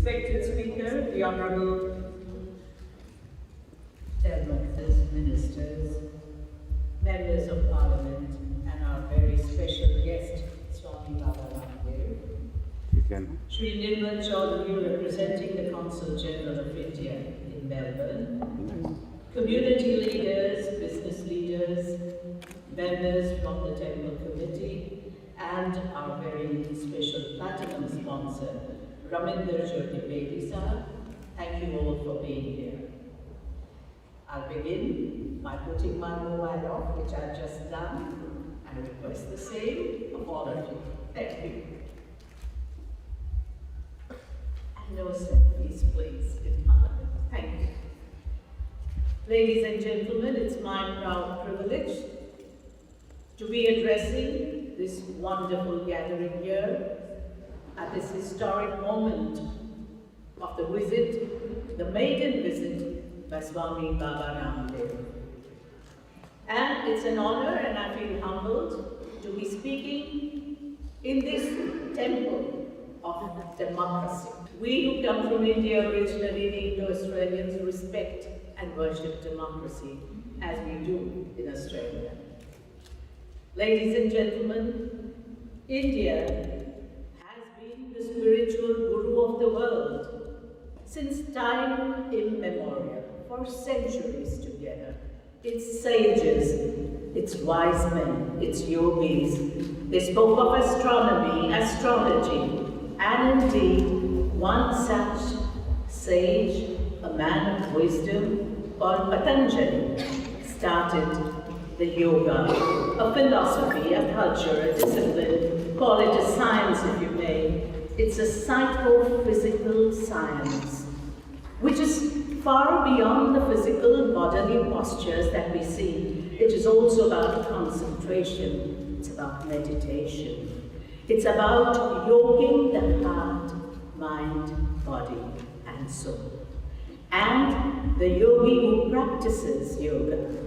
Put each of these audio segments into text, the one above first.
Respected Speaker, the Honourable Directors, Ministers, Members of Parliament, and our very special guest, Swami Ramdev, Shri Nirmal Chaudhary, representing the Consul General of India in Melbourne, community leaders, business leaders, members from the Temple Committee, and our very special platinum sponsor, Raminder Jyoti Bedi Sahab. Thank you all for being here. I'll begin by putting my mobile off, which I've just done, and request the same of all of you. Thank you. And no selfies, please, in Parliament. Thank you. Ladies and gentlemen, it's my proud privilege to be addressing this wonderful gathering here at this historic moment of the visit, the maiden visit by Swami Ramdev. And it's an honor, and I feel humbled to be speaking in this temple of democracy. We who come from India originally, the Indo-Australians, respect and worship democracy as we do in Australia. Ladies and gentlemen, India has been the spiritual guru of the world since time immemorial, for centuries together. Its sages, its wise men, its yogis, they spoke of astronomy, astrology, and indeed one such sage, a man of wisdom called Patanjali, started the yoga, a philosophy, a culture, a discipline, call it a science if you may. It's a psychophysical science, which is far beyond the physical bodily postures that we see. It is also about concentration, it's about meditation. It's about yoking the heart, mind, body, and soul. And the yogi who practices yoga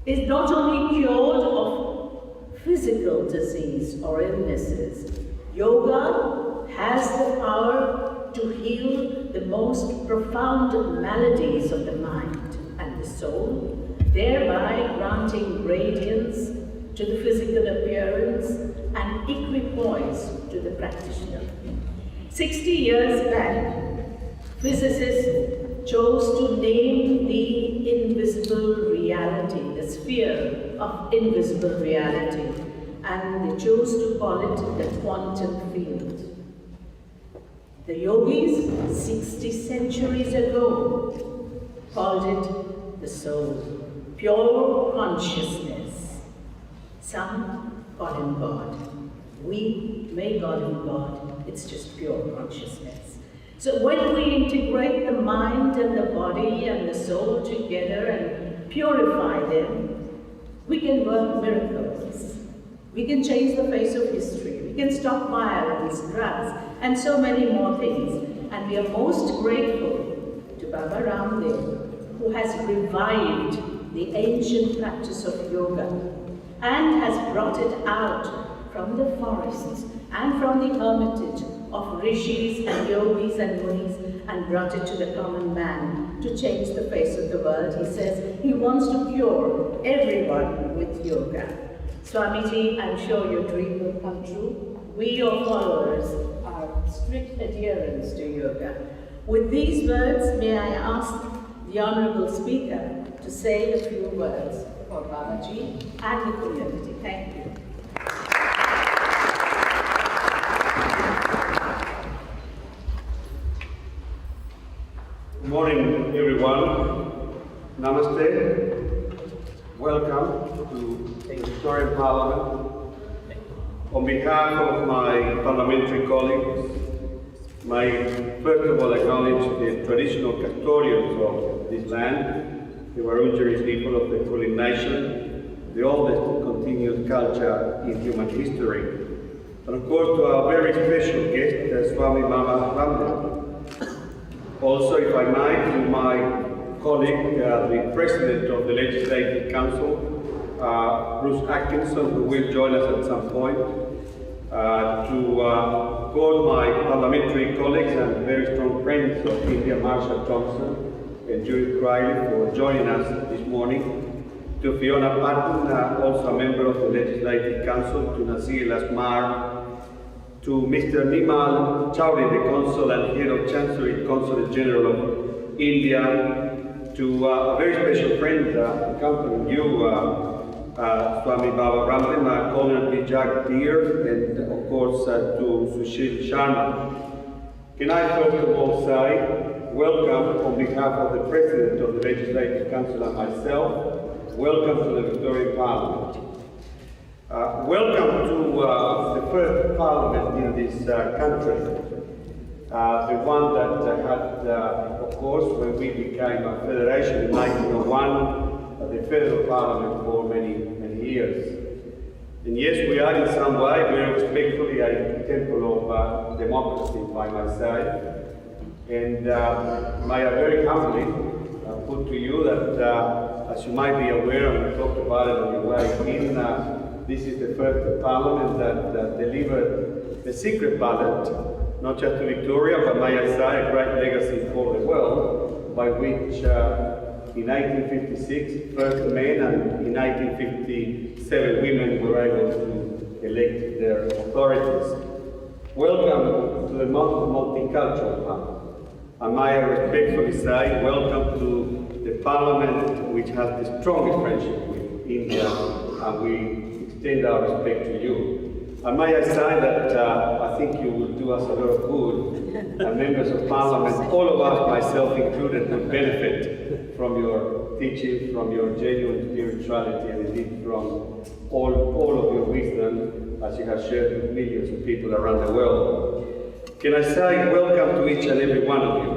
is not only cured of physical disease or illnesses. Yoga has the power to heal the most profound maladies of the mind and the soul, thereby granting radiance to the physical appearance and equipoise to the practitioner. 60 years back, physicists chose to name the invisible reality, the sphere of invisible reality, and they chose to call it the quantum field. The yogis, 60 centuries ago, called it the soul, pure consciousness. Some call him God. We may call him God, it's just pure consciousness. So when we integrate the mind and the body and the soul together and purify them, we can work miracles. We can change the face of history. We can stop violence, drugs, and so many more things. And we are most grateful to Baba Ramdev, who has revived the ancient practice of yoga and has brought it out from the forests and from the hermitage of rishis and yogis and munis and brought it to the common man to change the face of the world. He says he wants to cure everyone with yoga. Swamiji, I'm sure your dream will come true. We, your followers, are strict adherents to yoga. With these words, may I ask the Honourable Speaker to say a few words for Babaji and the community. Thank you. Good morning, everyone. Namaste. Welcome to the Victorian Parliament. On behalf of my parliamentary colleagues, first of all acknowledge the traditional custodians of this land, the Wurundjeri people of the Kulin Nation, the oldest continued culture in human history. And of course to our very special guest, Swami Ramdev. Also, if I might, to my colleague, the President of the Legislative Council, Bruce Atkinson, who will join us at some point, to call my parliamentary colleagues and very strong friends of India, Marsha Thompson and Judith Riley, for joining us this morning. To Fiona Patton, also a member of the Legislative Council, to Nazir Lasmar, to Mr. Nimal Chowdhury, the Consul and Head of Chancery, Consulate General of India, to a very special friend accompanying you, Swami Ramdev, Colonel Vijay Deer, and of course to Sushil Sharma. Can I first of all say welcome on behalf of the President of the Legislative Council and myself. Welcome to the Victorian Parliament. Welcome to the first Parliament in this country. The one that had, of course, when we became a federation in 1901, the federal parliament for many years. And yes, we are in some way, very respectfully, a temple of democracy, if I might say. And may I very humbly put to you that, as you might be aware, and we talked about it on your way in, this is the first parliament that delivered the secret ballot, not just to Victoria, but may I say, a great legacy for the world, by which in 1856, first men, and in 1857, women were able to elect their authorities. Welcome to the multicultural parliament. And may I respectfully say, welcome to the parliament which has the strongest friendship with India, and we extend our respect to you. And may I say that I think you will do us a lot of good, and members of parliament, all of us, myself included, will benefit from your teaching, from your genuine spirituality, and indeed from all of your wisdom, as you have shared with millions of people around the world. Can I say welcome to each and every one of you,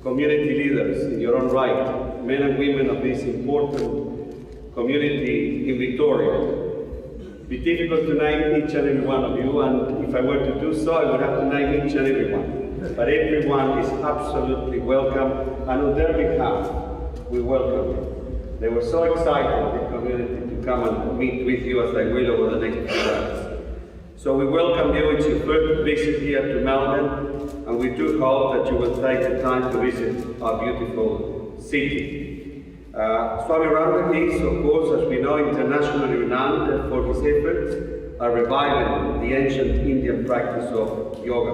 community leaders in your own right, men and women of this important community in Victoria. It'd be difficult to name each and every one of you, and if I were to do so, I would have to name each and every one. But everyone is absolutely welcome, and on their behalf, we welcome you. They were so excited, the community, to come and meet with you, as they will over the next few days. So we welcome you. It's your first visit here to Melbourne, and we do hope that you will take the time to visit our beautiful city. Swami Ramdev is, of course, as we know, internationally renowned for his efforts at reviving the ancient Indian practice of yoga.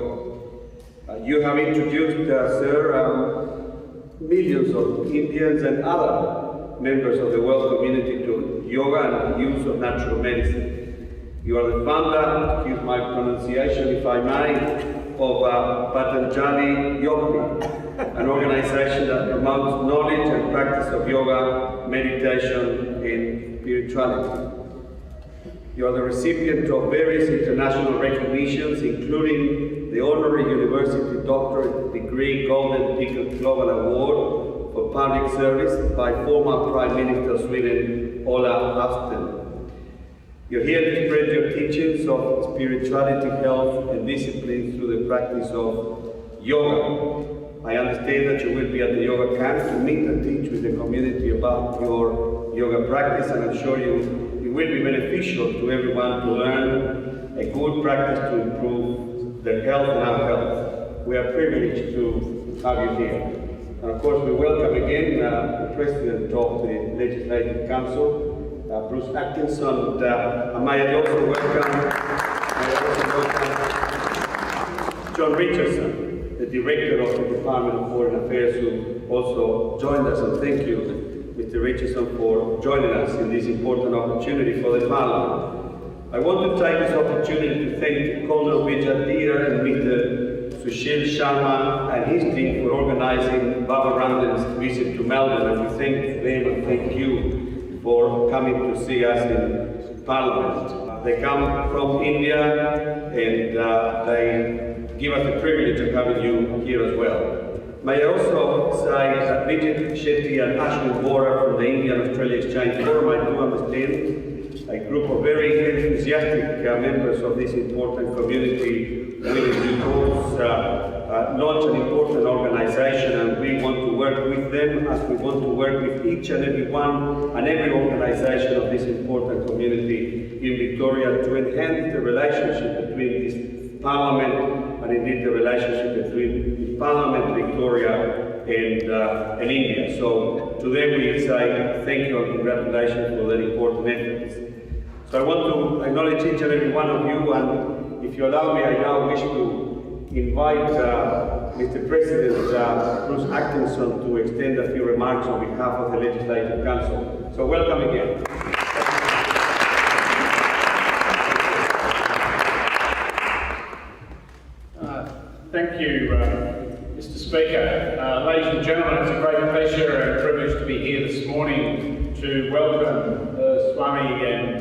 You have introduced, sir, millions of Indians and other members of the world community to yoga and the use of natural medicine. You are the founder, excuse my pronunciation if I may, of Patanjali Yoga, an organization that promotes knowledge and practice of yoga, meditation, and spirituality. You are the recipient of various international recognitions, including the Honorary University Doctorate Degree Golden Ticket Global Award for Public Service by former Prime Minister of Sweden, Ola Ullsten. You're here to spread your teachings of spirituality, health, and discipline through the practice of yoga. I understand that you will be at the yoga camp to meet and teach with the community about your yoga practice, and I'm sure it will be beneficial to everyone to learn a good practice to improve their health and our health. We are privileged to have you here. And of course, we welcome again the President of the Legislative Council, Bruce Atkinson, and may I also welcome John Richardson, the Director of the Department of Foreign Affairs, who also joined us, and thank you, Mr. Richardson, for joining us in this important opportunity for the Parliament. I want to take this opportunity to thank Colonel Vijay Deer and Mr. Sushil Sharma and his team for organizing Baba Ramdev's visit to Melbourne, and we thank them and thank you for coming to see us in Parliament. They come from India, and they give us the privilege of having you here as well. May I also say that Vijay Shetty and Ashwin Vora from the Indian-Australia Exchange Forum, I do understand, a group of very enthusiastic members of this important community will in due course launch an important organization, and we want to work with them as we want to work with each and every one and every organization of this important community in Victoria to enhance the relationship between this Parliament and indeed the relationship between Parliament, Victoria and India. So to them we say thank you and congratulations for that important efforts. So I want to acknowledge each and every one of you, and if you allow me, I now wish to invite Mr. President Bruce Atkinson to extend a few remarks on behalf of the Legislative Council. So welcome again. Thank you, Mr. Speaker. Ladies and gentlemen, it's a great pleasure and privilege to be here this morning to welcome Swami and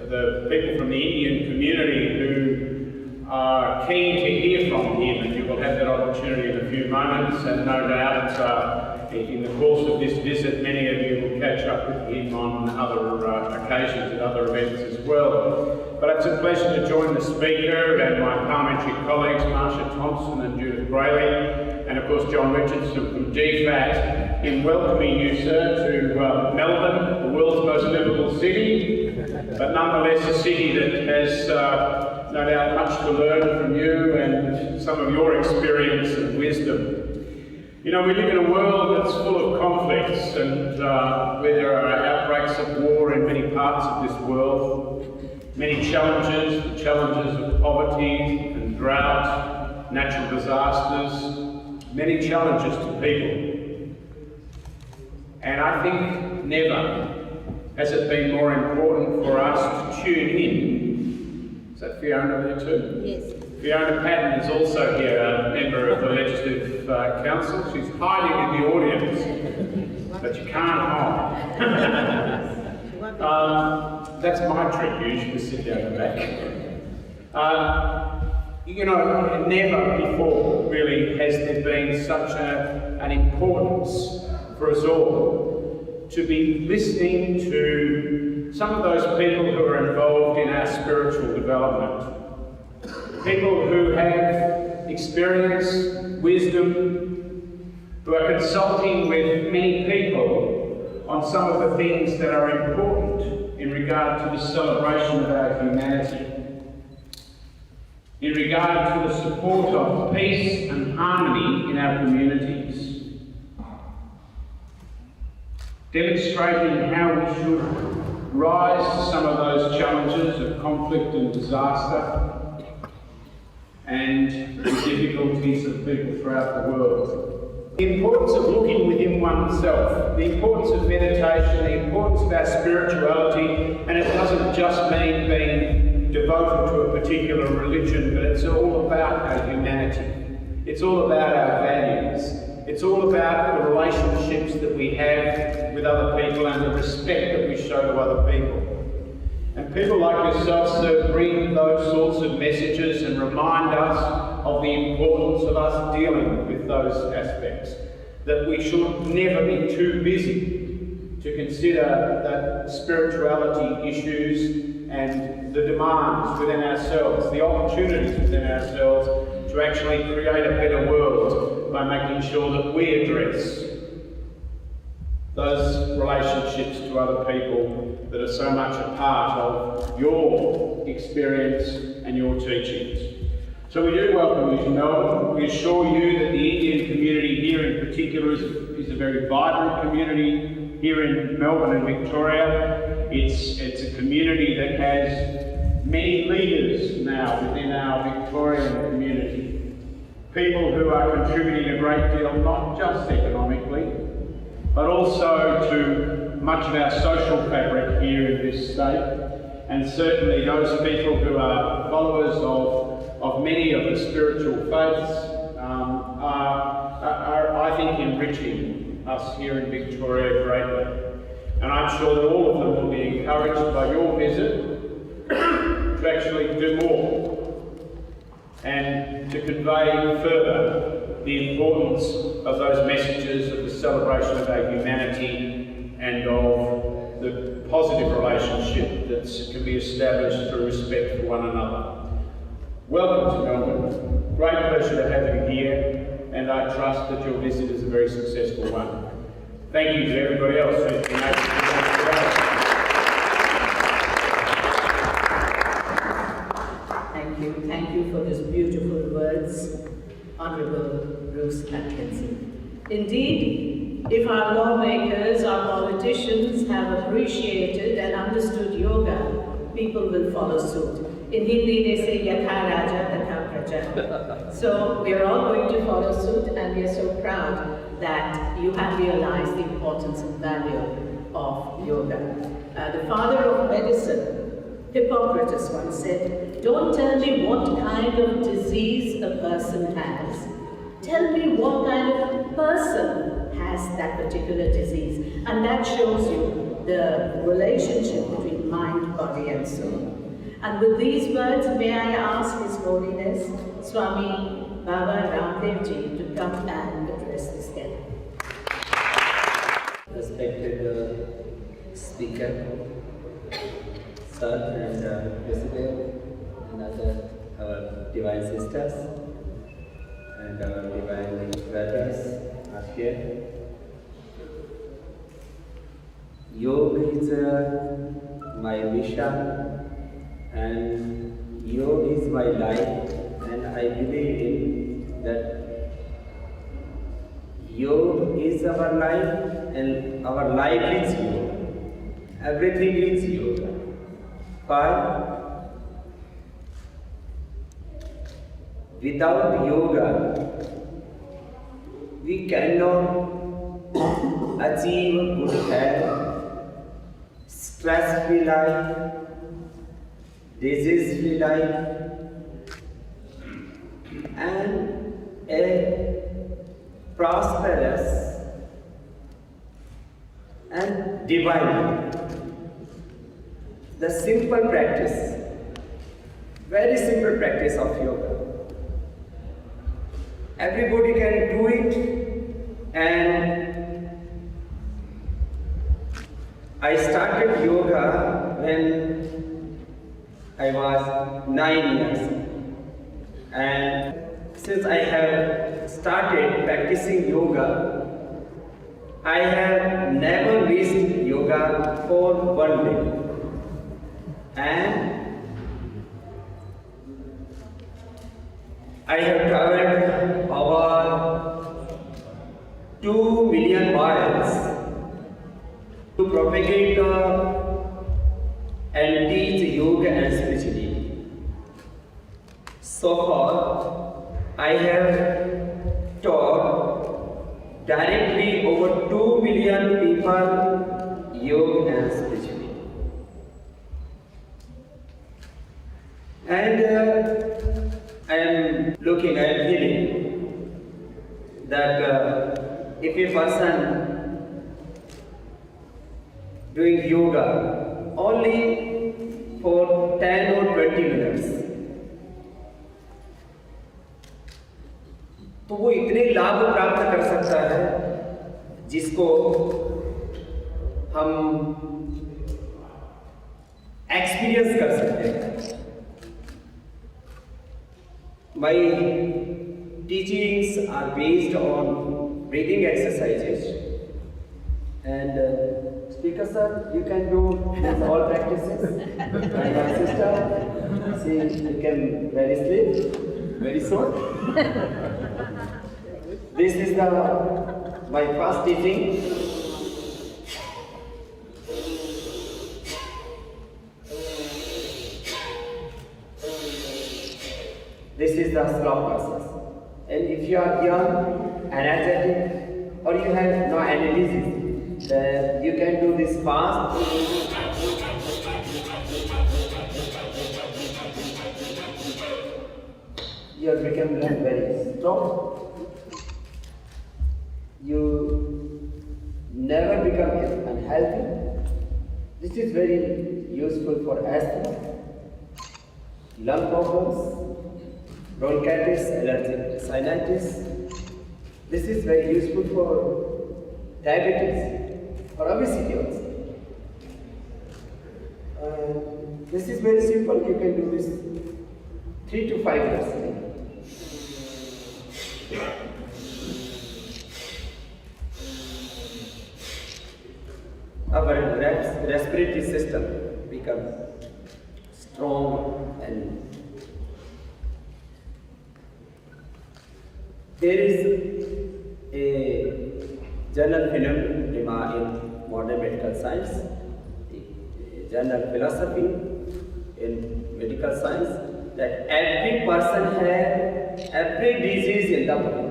the people from the Indian community who are keen to hear from him, and you will have that opportunity in a few moments, and no doubt in the course of this visit many of you will catch up with him on other occasions and other events as well. But it's a pleasure to join the Speaker and my parliamentary colleagues, Marsha Thompson and Judith Brayley, and of course John Richardson from DFAT, in welcoming you, sir, to Melbourne, the world's most livable city, but nonetheless a city that has no doubt much to learn from you and some of your experience and wisdom. You know, we live in a world that's full of conflicts and where there are outbreaks of war in many parts of this world. Many challenges, the challenges of poverty and drought, natural disasters, many challenges to people. And I think never has it been more important for us to tune in. Is that Fiona there too? Yes. Fiona Patton is also here, a member of the Legislative Council. She's hiding in the audience, but you can't hide. That's my trick, you should just sit down the back. You know, never before really has there been such an importance for us all to be listening to some of those people who are involved in our spiritual development. People who have experience, wisdom, who are consulting with many people on some of the things that are important in regard to the celebration of our humanity, in regard to the support of peace and harmony in our communities, demonstrating how we should rise to some of those challenges of conflict and disaster and the difficulties of people throughout the world. The importance of looking within oneself, the importance of meditation, the importance of our spirituality, and it doesn't just mean being devoted to a particular religion, but it's all about our humanity. It's all about our values. It's all about the relationships that we have with other people and the respect that we show to other people. And people like yourself, sir, bring those sorts of messages and remind us of the importance of us dealing with those aspects. That we should never be too busy to consider that spirituality issues and the demands within ourselves, the opportunities within ourselves to actually create a better world by making sure that we address those relationships to other people that are so much a part of your experience and your teachings. So we do welcome you to Melbourne. We assure you that the Indian community here in particular is a very vibrant community here in Melbourne and Victoria. It's a community that has many leaders now within our Victorian community. People who are contributing a great deal, not just economically, but also to much of our social fabric here in this state, and certainly those people who are followers of many of the spiritual faiths are, I think, enriching us here in Victoria greatly. And I'm sure that all of them will be encouraged by your visit to actually do more and to convey further the importance of those messages of the celebration of our humanity and of the positive relationship that can be established through respect for one another. Welcome to Melbourne. Great pleasure to have you here, and I trust that your visit is a very successful one. Thank you to everybody else who's been able to Thank you for those beautiful words, Honorable Bruce Atkinson. Indeed, if our lawmakers, our politicians have appreciated and understood yoga, people will follow suit. In Hindi they say Yatha Raja Tatha Praja. So we are all going to follow suit, and we are so proud that you have realized the importance and value of yoga. The father of medicine, Hippocrates, once said, "Don't tell me what kind of disease a person has. Tell me what kind of person has that particular disease." And that shows you the relationship between mind, body, and soul. And with these words, may I ask His Holiness, Swami Baba Ramdev Ji, to come and address this gathering. Respected speaker, sir and president, and other our divine sisters and our divine brothers are here. Yoga is my mission, and yoga is my life, and I believe in that yoga is our life, and our life is yoga. Everything is yoga. Why? Without yoga, we cannot achieve good health, stress-free life, disease-free life, and a prosperous and divine life. The simple practice, very simple practice of yoga. Everybody can do it, and I started yoga when I was 9 years, and since I have started practicing yoga, I have never missed yoga for one day. And I have traveled over 2 million miles to propagate and teach yoga and spirituality. So far, I have taught directly over 2 million people yoga and spirituality. And I am feeling that if a person doing yoga only for 10 or 20 minutes, तो वो इतने लाभ प्राप्त कर सकता है जिसको हम एक्सपीरियंस कर सकते हैं. My teachings are based on breathing exercises, and speaker sir, you can do these all practices, and my sister, she can very sleep very soon. This is my first teaching. This is the slow process. And if you are young, energetic, or you have no any disease, then you can do this fast. You have become very strong. You never become unhealthy. This is very useful for asthma, lung problems, bronchitis, allergic sinusitis. This is very useful for diabetes or obesity also. This is very simple. You can do this 3 to 5 minutes a day. Our respiratory system becomes strong and There is a journal phenomenon in modern medical science, a journal philosophy in medical science, that every person has every disease in the body,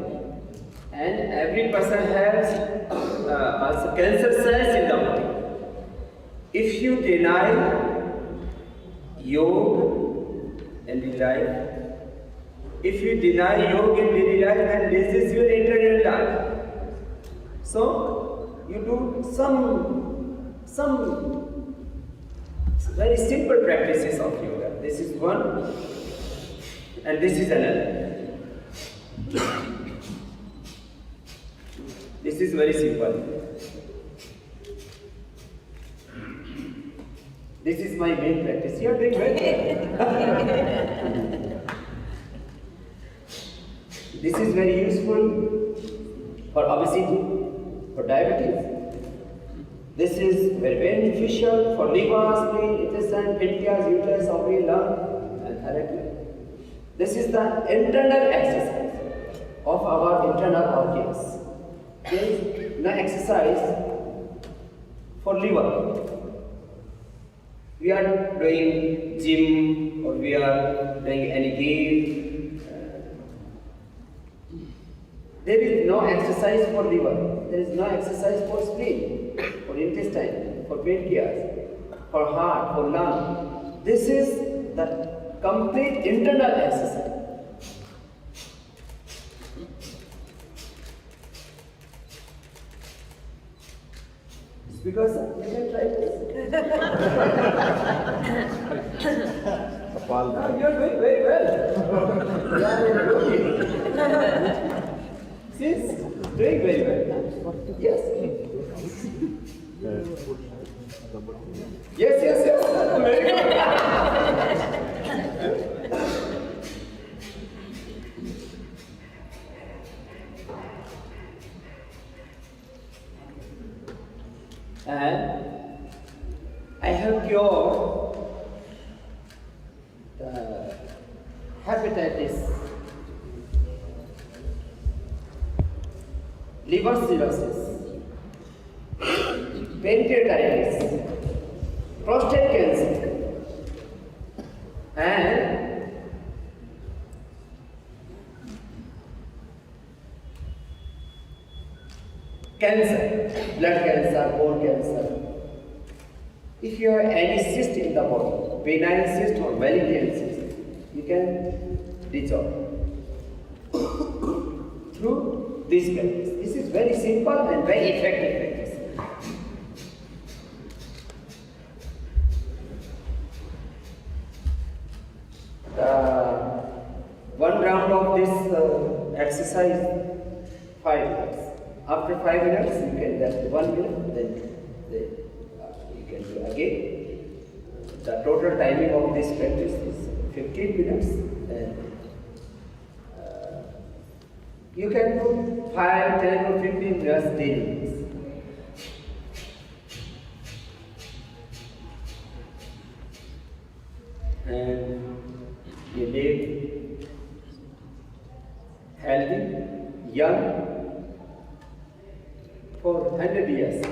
and every person has also cancer cells in the body. If you deny yoga in daily life, if you deny yoga in daily life, then disease will enter your life. So you do some very simple practices of yoga. This is one, and this is another. This is very simple. This is my main practice. You are doing well. This is very useful for obesity, for diabetes. This is very beneficial for liver, spleen, intestine, pancreas, uterus, ovary, lung, and thyroid. This is the internal exercise of our internal organs. There is no exercise for liver. We are doing gym or we are doing any game. There is no exercise for liver. There is no exercise for spleen, for intestine, for pancreas, for heart, for lung. This is the complete internal exercise. Because you can try this. You are doing very well. See, doing very well. Yes. Yes. Very good. And I have cured the hepatitis, liver cirrhosis, pancreatitis, prostate cancer, and cancer, blood cancer, bone cancer. If you have any cyst in the body, benign cyst or malignant cyst, you can dissolve through this practice. This is very simple and very effective practice. One round of this exercise, 5 minutes. After 5 minutes, you can just 1 minute, then you can do again. The total timing of this practice is 15 minutes, and you can do 5, 10 or 15 minutes daily. And you live healthy, young, for 100 years.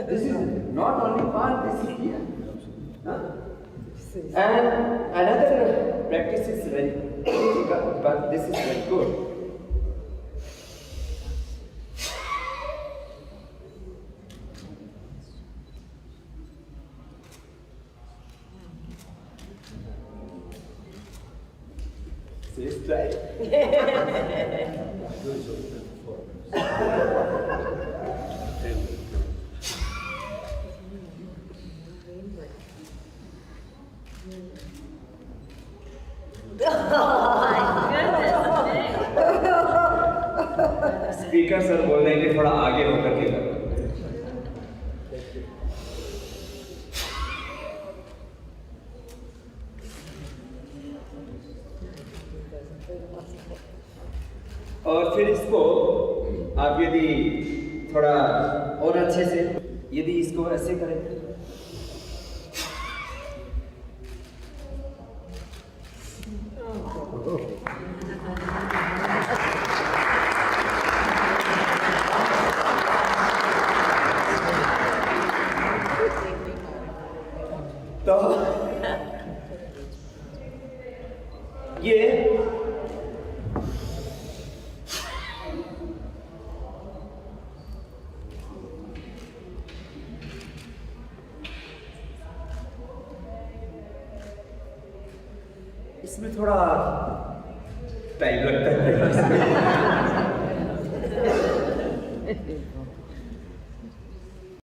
This is not only fun, this is here. And another practice is very difficult, but this is very good. Please try. Speaker sir बोल रहे हैं कि थोड़ा आगे होकर के करो। और फिर इसको आप यदि थोड़ा और अच्छे से यदि इसको ऐसे करें ये इसमें थोड़ा टाइम लगता है।